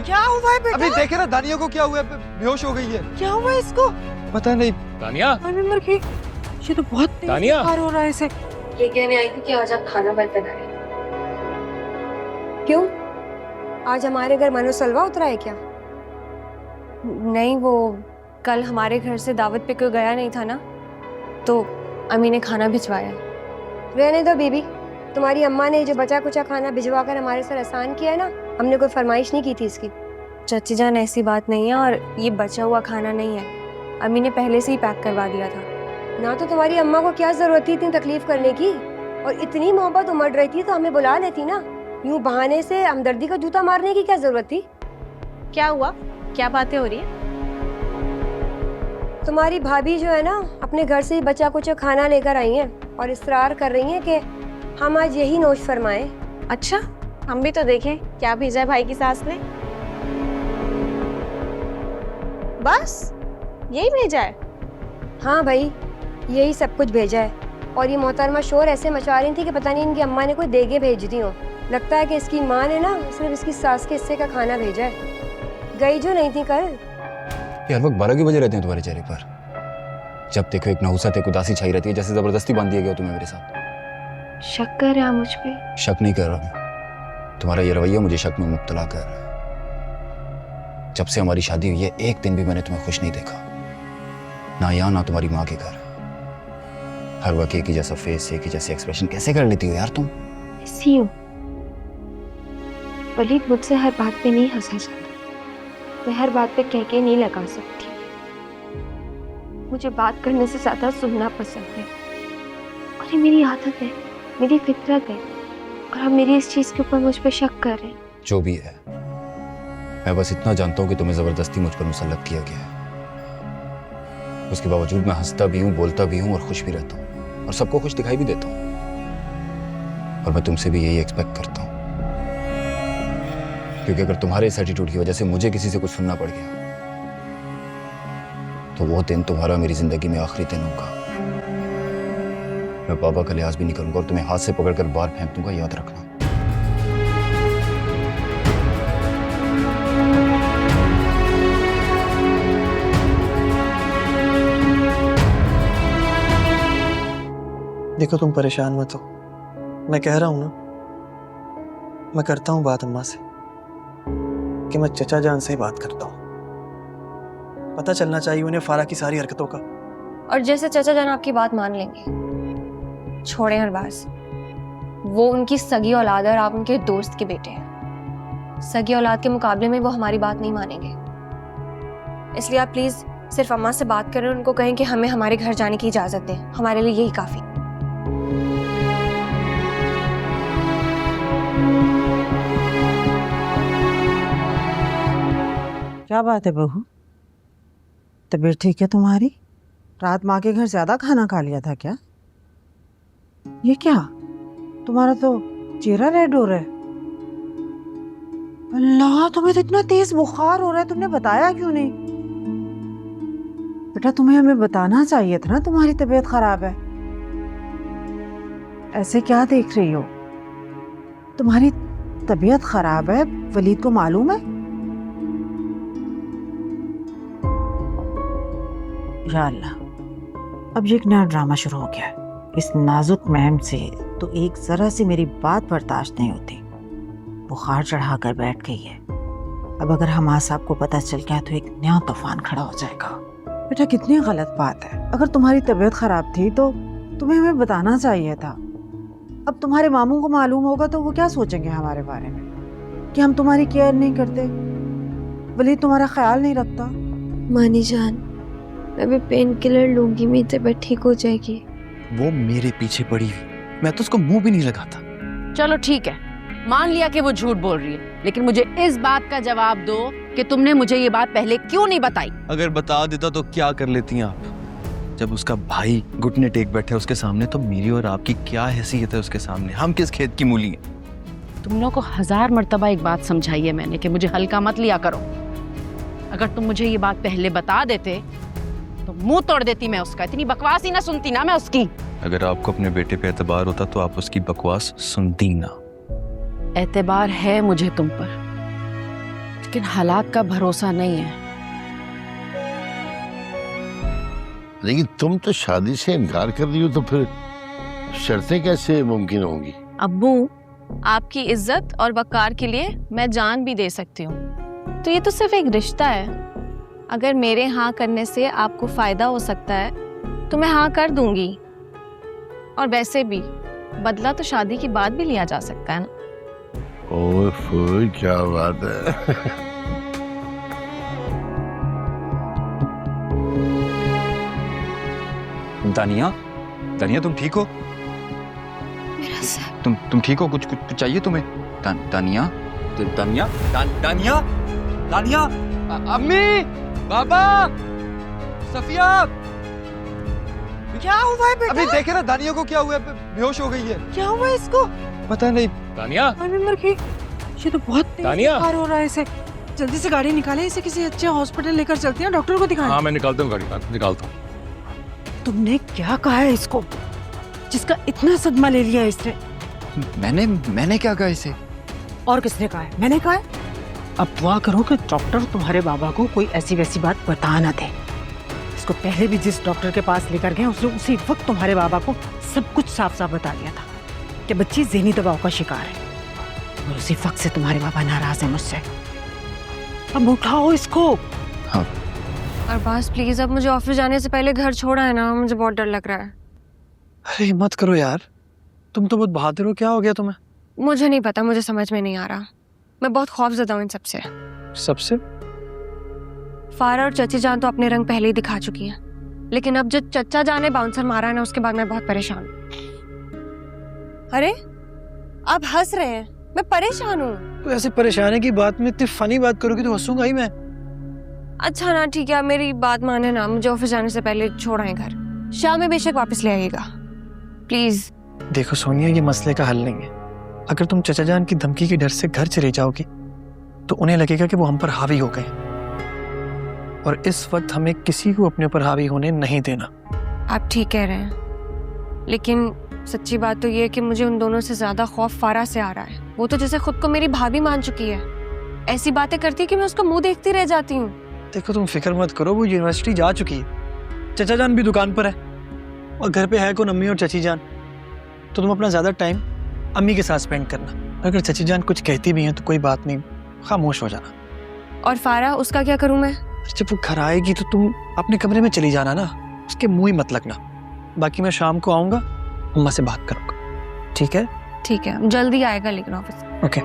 क्या हुआ है बेटा? अभी देखे ना दानिया को क्या हुआ है, बेहोश हो गई है। क्या हुआ है इसको? पता नहीं। दानिया, अरे मर गई। ये तो बहुत तेज दानिया। बुखार हो रहा है इसे। ये कहने आई थी कि आज आप खाना मत बनाए। क्यों? आज हमारे घर मनु सलवा उतरा है क्या? नहीं, वो कल हमारे घर से दावत पे कोई गया नहीं था ना, तो अम्मी ने खाना भिजवाया। रहने दो बीबी, तुम्हारी अम्मा ने जो बचा कुचा खाना भिजवा कर हमारे सर एहसान किया है ना, हमने कोई फरमाइश नहीं की थी इसकी। चाची जान, ऐसी बात नहीं है, और ये बचा हुआ खाना नहीं है, अम्मी ने पहले से ही पैक करवा दिया था। ना तो तुम्हारी अम्मा को क्या जरूरत थी इतनी तकलीफ करने की, और इतनी मोहब्बत उमड़ रही थी तो हमें बुला लेती ना। यूं बहाने से हमदर्दी का जूता मारने की क्या जरूरत थी? क्या हुआ? क्या बातें हो रही है? तुम्हारी भाभी जो है ना, अपने घर से ही बचा कुचा खाना लेकर आई हैं और इसरार कर रही हैं कि हम आज यही नोश फरमाएं। अच्छा, हम भी तो देखें क्या भेजा है भाई की सास ने। बस यही भेजा है? हाँ भाई, यही सब कुछ भेजा है। और ये मोहतरमा शोर ऐसे मचा रही थी कि पता नहीं इनकी अम्मा ने कोई देगे भेज दी हो। लगता है कि इसकी माँ ने ना सिर्फ इसकी सास के हिस्से का खाना भेजा है। गई जो नहीं थी कल। ये हर वक्त 12 के बजे रहते हैं तुम्हारे चेहरे पर। जब देखो एक नहुसत, एक उदासी छाई रहती है, जैसे जबरदस्ती बांध दिया गया तुम्हें मेरे साथ। शक कर रहा मुझ पे? शक नहीं कर रहा मैं, तुम्हारा ये रवैया मुझे शक में मुब्तला कर रहा है। जब से हमारी शादी हुई है, एक दिन भी मैंने तुम्हें खुश नहीं देखा, ना यहाँ ना तुम्हारी माँ के घर। हर वक्त एक ही जैसा फेस, एक ही जैसे एक्सप्रेशन। कैसे कर लेती हो यार तुम? ऐसी हूँ वलीद, मुझसे हर बात पे नहीं हंसा जाता। मैं हर बात पे कह के नहीं लगा सकती। मुझे बात करने से ज्यादा सुनना पसंद है, और ये मेरी आदत है, मेरी फितरत है, और अब मेरी इस चीज के ऊपर मुझ पे शक कर रहे हैं। जो भी है, मैं बस इतना जानता हूँ कि तुम्हें जबरदस्ती मुझ पर मुसल्लत किया गया है। उसके बावजूद मैं हंसता भी हूँ, बोलता भी हूँ और खुश भी रहता हूँ, और सबको खुश दिखाई भी देता हूँ। और मैं तुमसे भी यही एक्सपेक्ट करता हूँ, क्योंकि अगर तुम्हारे इस एटीट्यूड की वजह से मुझे किसी से कुछ सुनना पड़ गया, तो वो दिन तुम्हारा मेरी जिंदगी में आखिरी दिन होगा। मैं बाबा का लिहाज भी नहीं करूंगा और तुम्हें हाथ से पकड़कर बाहर फेंक दूंगा, याद रखना। देखो तुम परेशान मत हो, मैं कह रहा हूं ना, मैं करता हूं बात अम्मा से कि मैं चचा जान से ही बात करता हूं। पता चलना चाहिए उन्हें फारा की सारी हरकतों का। और जैसे चाचा जान आपकी बात मान लेंगे, छोड़ें हर बात। वो उनकी सगी औलाद है और आप उनके दोस्त के बेटे हैं। सगी औलाद के मुकाबले में वो हमारी बात नहीं मानेंगे। इसलिए आप प्लीज सिर्फ अम्मा से बात करें, उनको कहें कि हमें हमारे घर जाने की इजाजत दें। हमारे लिए यही काफी। क्या बात है बहू, तबीयत ठीक है तुम्हारी? रात माँ के घर ज्यादा खाना खा लिया था क्या? ये क्या, तुम्हारा तो चेहरा रेड हो रहा है। अल्लाह, तुम्हें तो इतना तेज बुखार हो रहा है, तुमने बताया क्यों नहीं? बेटा तुम्हें हमें बताना चाहिए था ना तुम्हारी तबीयत खराब है। ऐसे क्या देख रही हो? तुम्हारी तबीयत खराब है, वलीद को मालूम है? या अल्लाह, अब ये एक नया ड्रामा शुरू हो गया है। इस नाजुक महम से तो एक जरा सी मेरी बात बर्दाश्त नहीं होती। बुखार चढ़ा कर बैठ गई है। अब अगर हमारे साहब को पता चल गया तो एक नया तूफान खड़ा हो जाएगा। बेटा कितनी गलत बात है, अगर तुम्हारी तबीयत खराब थी तो तुम्हें हमें बताना चाहिए था। अब तुम्हारे मामू को मालूम होगा तो वो क्या सोचेंगे हमारे बारे में, कि हम तुम्हारी केयर नहीं करते, वलीद तुम्हारा ख्याल नहीं रखता। मानी जान, मैं भी पेन किलर लूंगी, मेरी तबीयत ठीक हो जाएगी। वो मेरे पीछे पड़ी हुई, मैं तो उसको मुंह भी नहीं लगाता। चलो ठीक है, मान लिया कि वो झूठ बोल रही है, लेकिन मुझे इस बात का जवाब दो कि तुमने मुझे ये बात पहले क्यों नहीं बताई? अगर बता देता तो क्या कर लेती हैं आप? जब उसका भाई घुटने टेक बैठे उसके सामने, तो मेरी और आपकी क्या हैसियत है उसके सामने? हम किस खेत की मूली हैं? तुम लोग को 1000 मर्तबा एक बात समझाई है मैंने कि मुझे हल्का मत लिया करो। अगर तुम मुझे ये बात पहले बता देते तो मुंह तोड़ देती मैं उसका। इतनी बकवास ही ना सुनती ना मैं उसकी। अगर आपको अपने बेटे पे एतबार होता तो आप उसकी बकवास सुनती ना। एतबार है मुझे तुम पर, लेकिन हालात का भरोसा नहीं है। लेकिन तुम तो शादी से इनकार कर रही हो, तो फिर शर्तें कैसे मुमकिन होंगी? अब्बू, आपकी इज्जत और वकार के लिए मैं जान भी दे सकती हूँ। तो ये तो सिर्फ एक रिश्ता है। अगर मेरे हाँ करने से आपको फायदा हो सकता है तो मैं हाँ कर दूंगी। और वैसे भी बदला तो शादी के बाद भी लिया जा सकता है ना। ओह क्या बात है। दानिया, दानिया तुम ठीक हो? मेरा सर। तुम ठीक हो? कुछ चाहिए तुम्हें? दानिया, दानिया, दानिया, दानिया, अम्मी, बाबा, सफिया, क्या हुआ है बेटा? अभी देखे ना दानिया को क्या हुआ है, बेहोश हो गई है। क्या हुआ इसको? पता नहीं। दानिया, अभी मर गई। ये तो बहुत तेज दानिया। बुखार हो रहा है इसे। जल्दी से गाड़ी निकाले, इसे किसी अच्छे हॉस्पिटल लेकर चलते हैं, डॉक्टर को दिखाएं। हाँ मैं निकालता हूँ गाड़ी, निकालता हूँ। तुमने क्या कहा है इसको, जिसका इतना सदमा ले लिया इसने? मैंने क्या कहा इसे? और किसने कहा है? मैंने कहा है। अब दुआ करो कि डॉक्टर तुम्हारे बाबा को कोई ऐसी वैसी बात बता ना दे। इसको पहले भी जिस डॉक्टर के पास लेकर गए उसने उसी वक्त तुम्हारे बाबा को सब कुछ साफ साफ बता दिया था कि बच्ची ज़हनी दबाव का शिकार है। और उसी वक्त से तुम्हारे बाबा नाराज है मुझसे। अब उठाओ इसको। अरबाज प्लीज, अब मुझे ऑफिस जाने से पहले घर छोड़ा है ना, मुझे बहुत डर लग रहा है। अरे मत करो यार, तुम तो बहुत बहादुर हो। क्या हो गया तुम्हें? मुझे नहीं पता, मुझे समझ में नहीं आ रहा। मैं बहुत खौफजदा हूँ इन सबसे। सबसे? फारा और चची जान तो अपने रंग पहले ही दिखा चुकी हैं, लेकिन अब जो चचा जान ने बाउंसर मारा है ना, उसके बाद मैं बहुत परेशान हूँ। अरे आप हंस रहे हैं, मैं परेशान हूँ। तो ऐसे परेशानी की बात में इतनी फनी बात करोगी तो हंसूंगा ही मैं। अच्छा ना, ठीक है, मेरी बात माने ना, मुझे ऑफिस जाने से पहले छोड़ आए घर। शाम में बेशक वापस ले आइएगा प्लीज। देखो सोनिया, ये मसले का हल नहीं है। अगर तुम चचा जान की धमकी के डर से घर चले जाओगी तो उन्हें लगेगा कि वो हम पर हावी हो गए, और इस वक्त हमें किसी को अपने ऊपर हावी होने नहीं देना। आप ठीक कह रहे हैं, लेकिन सच्ची बात तो ये है कि मुझे उन दोनों से ज्यादा खौफ फारा से आ रहा है। वो तो जैसे खुद को मेरी भाभी मान चुकी है, ऐसी बातें करती है कि मैं उसका मुंह देखती रह जाती हूँ। देखो तुम फिक्र मत करो, वो यूनिवर्सिटी जा चुकी है, चचा जान भी दुकान पर है, और घर पे है कौन? अम्मी और चची जान। तो तुम अपना ज्यादा टाइम अम्मी के साथ स्पेंड करना। अगर चची जान कुछ कहती भी हैं तो कोई बात नहीं, खामोश हो जाना। और फारा, उसका क्या करूं मैं? जब वो घर आएगी तो तुम अपने कमरे में चली जाना ना, उसके मुंह ही मत लगना। बाकी मैं शाम को आऊंगा, अम्मा से बात करूंगा। ठीक है? ठीक है, जल्दी आएगा लेकिन ऑफिस। ओके।